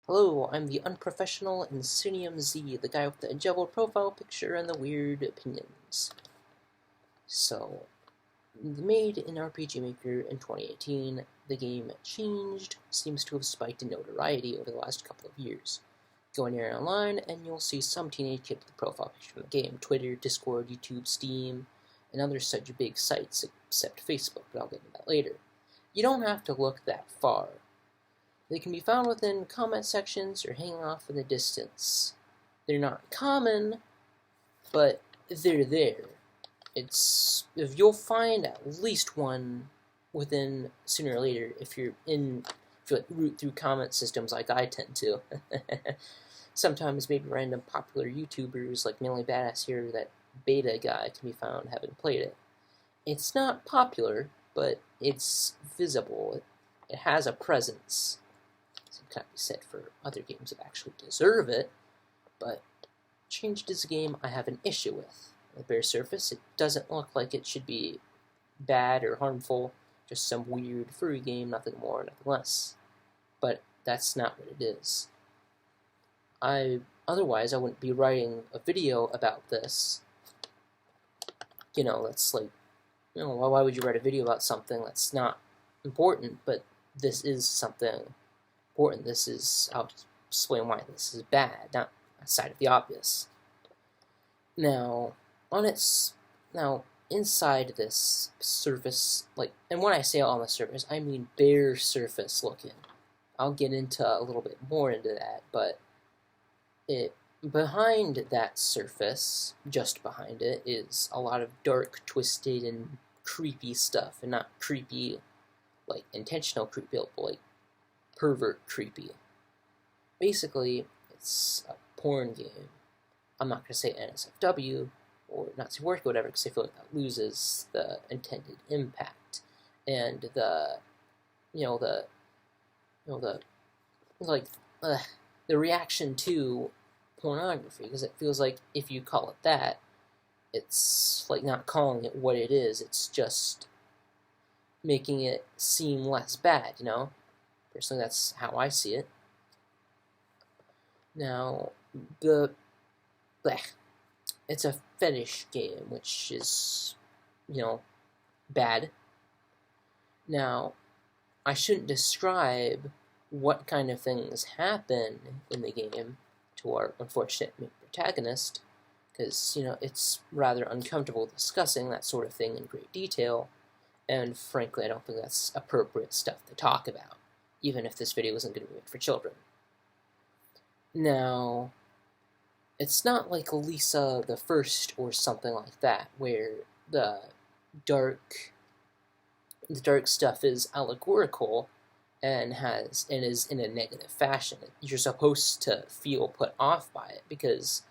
Hello, I'm the unprofessional Insunium Z, the guy with the juggled profile picture and the weird opinions. So, made in RPG Maker in 2018, the game changed, seems to have spiked in notoriety over the last couple of years. Go in here online, and you'll see some teenage kid with the profile picture in the game. Twitter, Discord, YouTube, Steam, and other such big sites, except Facebook, but I'll get into that later. You don't have to look that far. They can be found within comment sections or hanging off in the distance. They're not common, but they're there. If you'll find at least one within sooner or later if you root through comment systems like I tend to. Sometimes maybe random popular YouTubers like Mainly Badass here, that beta guy, can be found having played it. It's not popular, but it's visible. It has a presence. Kind of be said for other games that actually deserve it, but changed is a game I have an issue with. On the bare surface, it doesn't look like it should be bad or harmful, just some weird furry game, nothing more, nothing less. But that's not what it is. Otherwise, I wouldn't be writing a video about this. That's like, why would you write a video about something that's not important, but this is something important. I'll explain why this is bad, not outside of the obvious. Now, inside this surface, and when I say on the surface, I mean bare surface looking. I'll get into a little bit more into that, but behind that surface, just behind it, is a lot of dark, twisted, and creepy stuff, and not creepy, like intentional creepy, but like pervert creepy. Basically, it's a porn game. I'm not going to say NSFW or Nazi work or whatever, because I feel like that loses the intended impact and the reaction to pornography, because it feels like if you call it that, it's like not calling it what it is. It's just making it seem less bad, Personally, that's how I see it. Now, it's a fetish game, which is, bad. Now, I shouldn't describe what kind of things happen in the game to our unfortunate protagonist, because, it's rather uncomfortable discussing that sort of thing in great detail, and frankly, I don't think that's appropriate stuff to talk about, even if this video isn't going to be made for children. Now, it's not like Lisa the First or something like that, where the dark stuff is allegorical and is in a negative fashion. You're supposed to feel put off by it because,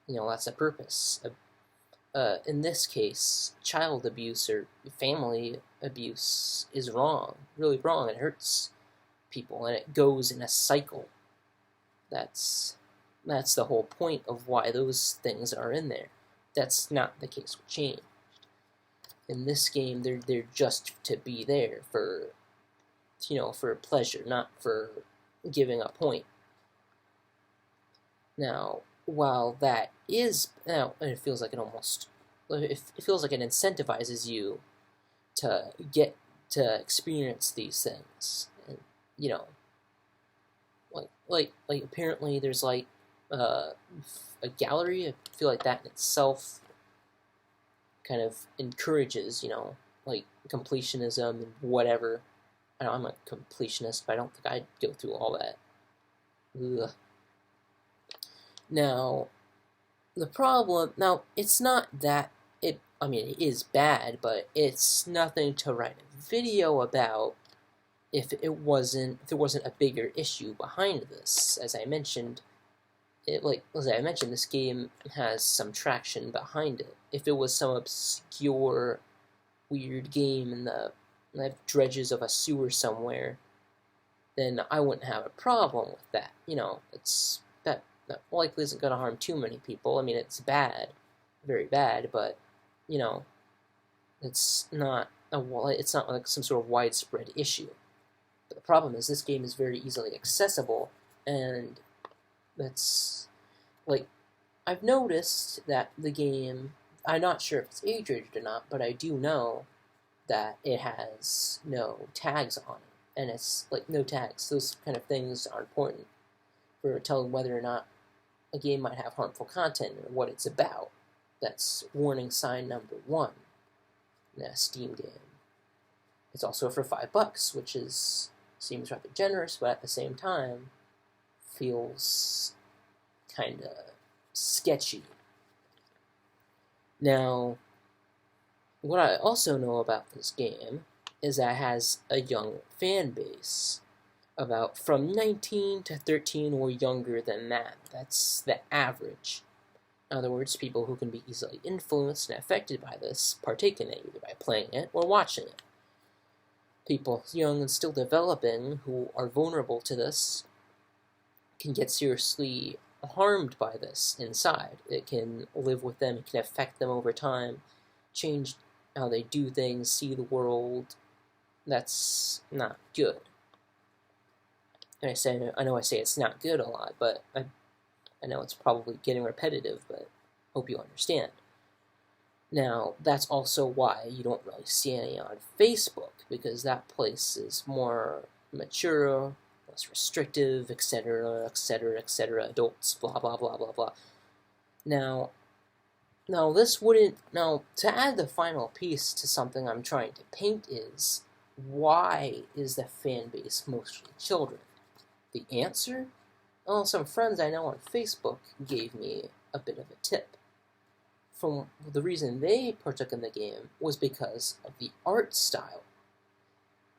that's the purpose. In this case, child abuse or family abuse is wrong, really wrong. It hurts people, and it goes in a cycle. That's the whole point of why those things are in there. That's not the case with Changed. In this game, they're just to be there for pleasure, not for giving a point. Now, while that is it feels like it feels like it incentivizes you to get to experience these things, and like apparently there's a gallery. I feel like that in itself kind of encourages completionism and whatever. I know I'm a completionist, but I don't think I'd go through all that. Ugh. Now, the problem, it's not that it is bad, but it's nothing to write a video about if there wasn't a bigger issue behind this. As I mentioned, this game has some traction behind it. If it was some obscure, weird game in the dredges of a sewer somewhere, then I wouldn't have a problem with that. That likely isn't going to harm too many people. It's bad, very bad, but it's not like some sort of widespread issue. But the problem is this game is very easily accessible And that's, like, I've noticed that the game, I'm not sure if it's age rated or not, but I do know that it has no tags on it. And it's like no tags. Those kind of things are important for telling whether or not a game might have harmful content or what it's about. That's warning sign number 1 in a Steam game. It's also for $5, which seems rather generous, but at the same time feels kind of sketchy. Now, what I also know about this game is that it has a young fan base, about from 19 to 13 or younger than that. That's the average. In other words, people who can be easily influenced and affected by this partake in it, either by playing it or watching it. People young and still developing who are vulnerable to this can get seriously harmed by this inside. It can live with them, it can affect them over time, change how they do things, see the world. That's not good. And I know I say it's not good a lot, but I know it's probably getting repetitive, but hope you understand. Now, that's also why you don't really see any on Facebook, because that place is more mature, less restrictive, etc., etc., etc., adults, blah, blah, blah, blah, blah. Now, to add the final piece to something I'm trying to paint is, why is the fan base mostly children? The answer? Well, some friends I know on Facebook gave me a bit of a tip. From the reason they partook in the game was because of the art style.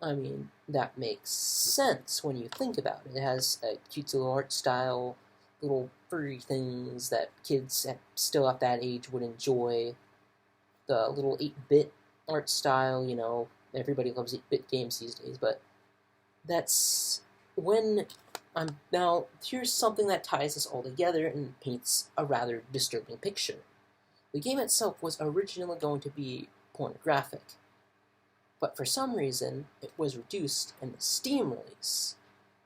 I mean, that makes sense when you think about it. It has a cute little art style, little furry things that kids still at that age would enjoy. The little 8-bit art style, you know, everybody loves 8-bit games these days, but that's when now, here's something that ties this all together and paints a rather disturbing picture. The game itself was originally going to be pornographic, but for some reason, it was reduced in the Steam release.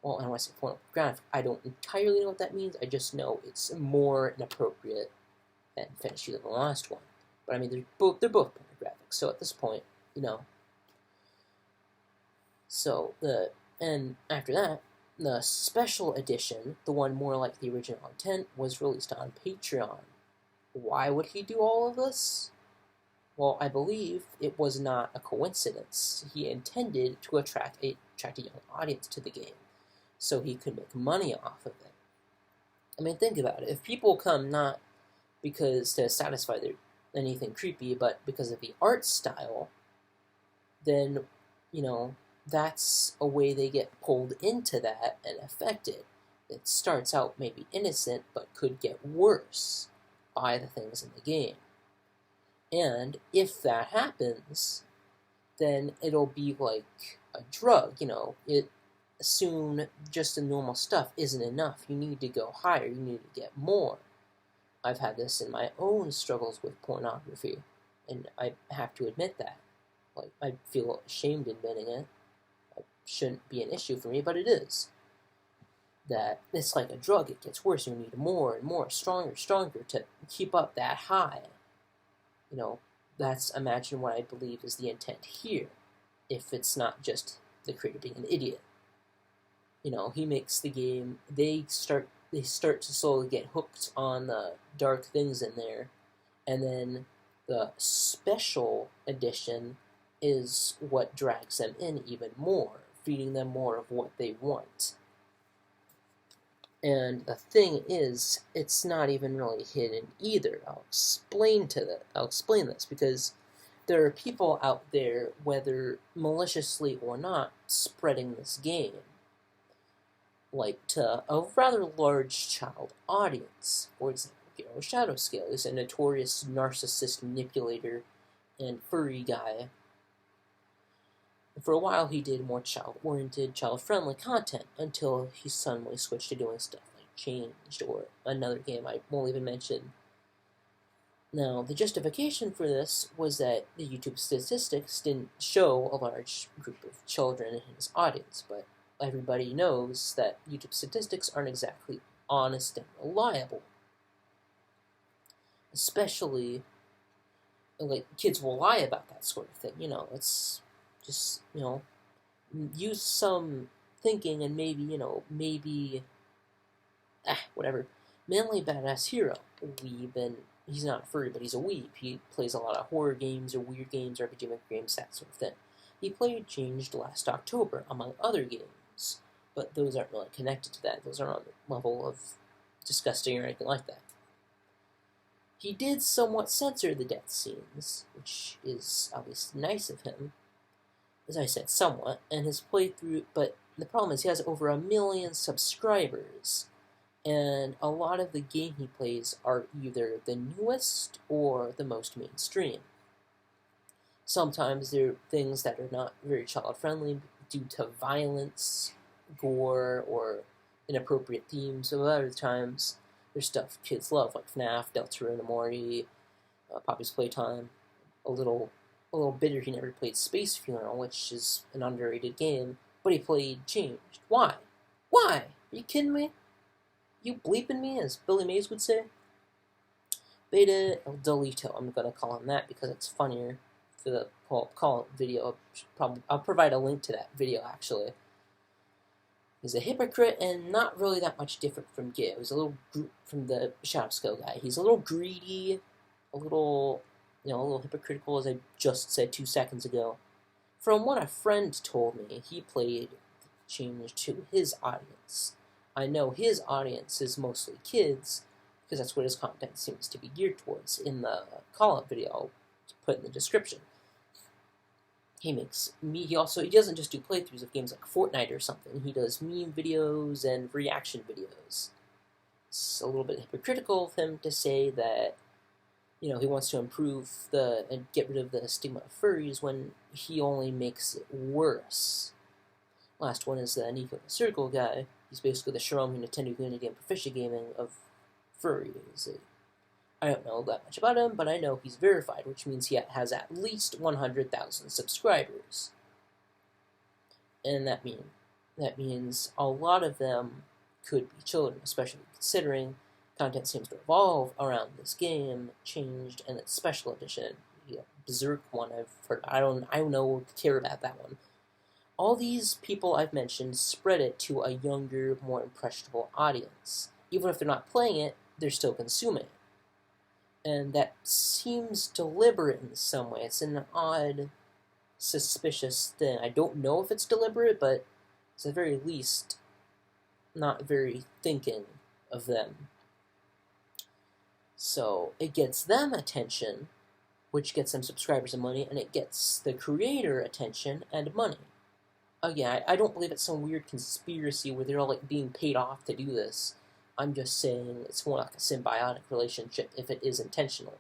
Well, and when I say pornographic, I don't entirely know what that means, I just know it's more inappropriate than Finish You than the last one. But I mean, they're both pornographic, so at this point, you know. And after that, the special edition, the one more like the original intent, was released on Patreon. Why would he do all of this? Well, I believe it was not a coincidence. He intended to attract a young audience to the game, so he could make money off of it. I mean, think about it. If people come not because to satisfy anything creepy, but because of the art style, then, you know, that's a way they get pulled into that and affected. It starts out maybe innocent, but could get worse by the things in the game. And if that happens, then it'll be like a drug, you know. Soon just the normal stuff isn't enough. You need to go higher, you need to get more. I've had this in my own struggles with pornography, and I have to admit that. Like, I feel ashamed admitting it. It shouldn't be an issue for me, but it is. That it's like a drug, it gets worse, you need more and more, stronger, stronger to keep up that high. You know, imagine what I believe is the intent here, if it's not just the creator being an idiot. You know, he makes the game, they start to slowly get hooked on the dark things in there, and then the special edition is what drags them in even more, feeding them more of what they want. And the thing is, it's not even really hidden either. I'll explain this, because there are people out there, whether maliciously or not, spreading this game, like to a rather large child audience. For example, Garo Shadowscale is a notorious narcissist manipulator and furry guy. For a while, he did more child-oriented, child-friendly content until he suddenly switched to doing stuff like Changed or another game I won't even mention. Now, the justification for this was that the YouTube statistics didn't show a large group of children in his audience, but everybody knows that YouTube statistics aren't exactly honest and reliable. Especially, like, kids will lie about that sort of thing. It's just, use some thinking and maybe, whatever. Manly Badass Hero. He's not a furry, but he's a weeb. He plays a lot of horror games or weird games, RPG Maker games, that sort of thing. He played Changed last October, among other games, but those aren't really connected to that. Those aren't on the level of disgusting or anything like that. He did somewhat censor the death scenes, which is at least nice of him. As I said, somewhat, and his playthrough, but the problem is he has over 1 million subscribers, and a lot of the game he plays are either the newest or the most mainstream. Sometimes they're things that are not very child-friendly due to violence, gore, or inappropriate themes. So other times, there's stuff kids love, like FNAF, Deltarune Amori, Poppy's Playtime. A little bitter he never played Space Funeral, which is an underrated game, but he played Changed. Why? Why? Are you kidding me? You bleeping me, as Billy Mays would say? Beta El Delito, I'm going to call him that because it's funnier for the call video. I'll provide a link to that video, actually. He's a hypocrite and not really that much different from Gib. He's a little from the Shopsko guy. He's a little greedy, a little hypocritical, as I just said 2 seconds ago. From what a friend told me, he played Changed to his audience. I know his audience is mostly kids, because that's what his content seems to be geared towards in the call-out video I'll put in the description. He doesn't just do playthroughs of games like Fortnite or something. He does meme videos and reaction videos. It's a little bit hypocritical of him to say that, he wants to improve and get rid of the stigma of furries when he only makes it worse. Last one is the Nico the Circle guy. He's basically the Xiaomi Nintendo Unity and Proficient Gaming of furries. I don't know that much about him, but I know he's verified, which means he has at least 100,000 subscribers. And that means a lot of them could be children, especially considering content seems to revolve around this game, Changed, and its special edition. Berserk one I've heard. I don't care about that one. All these people I've mentioned spread it to a younger, more impressionable audience. Even if they're not playing it, they're still consuming it. And that seems deliberate in some way. It's an odd, suspicious thing. I don't know if it's deliberate, but it's at the very least not very thinking of them. So it gets them attention, which gets them subscribers and money, and it gets the creator attention and money. Again, I don't believe it's some weird conspiracy where they're all being paid off to do this. I'm just saying it's more like a symbiotic relationship if it is intentional.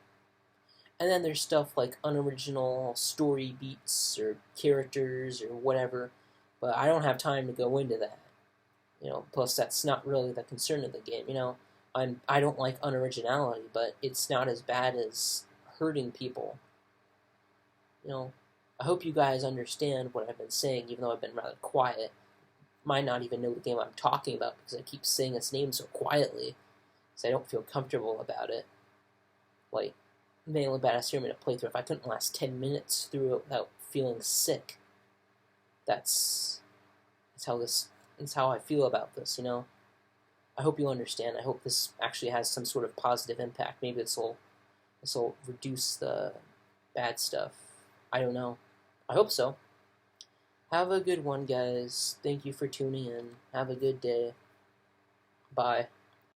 And then there's stuff like unoriginal story beats or characters or whatever, but I don't have time to go into that. Plus that's not really the concern of the game. I don't like unoriginality, but it's not as bad as hurting people. I hope you guys understand what I've been saying, even though I've been rather quiet. Might not even know the game I'm talking about because I keep saying its name so quietly, because I don't feel comfortable about it. Like, Manly Badass Hero made a playthrough. If I couldn't last 10 minutes through it without feeling sick, that's how I feel about this, I hope you understand. I hope this actually has some sort of positive impact. Maybe this will reduce the bad stuff. I don't know. I hope so. Have a good one, guys. Thank you for tuning in. Have a good day. Bye.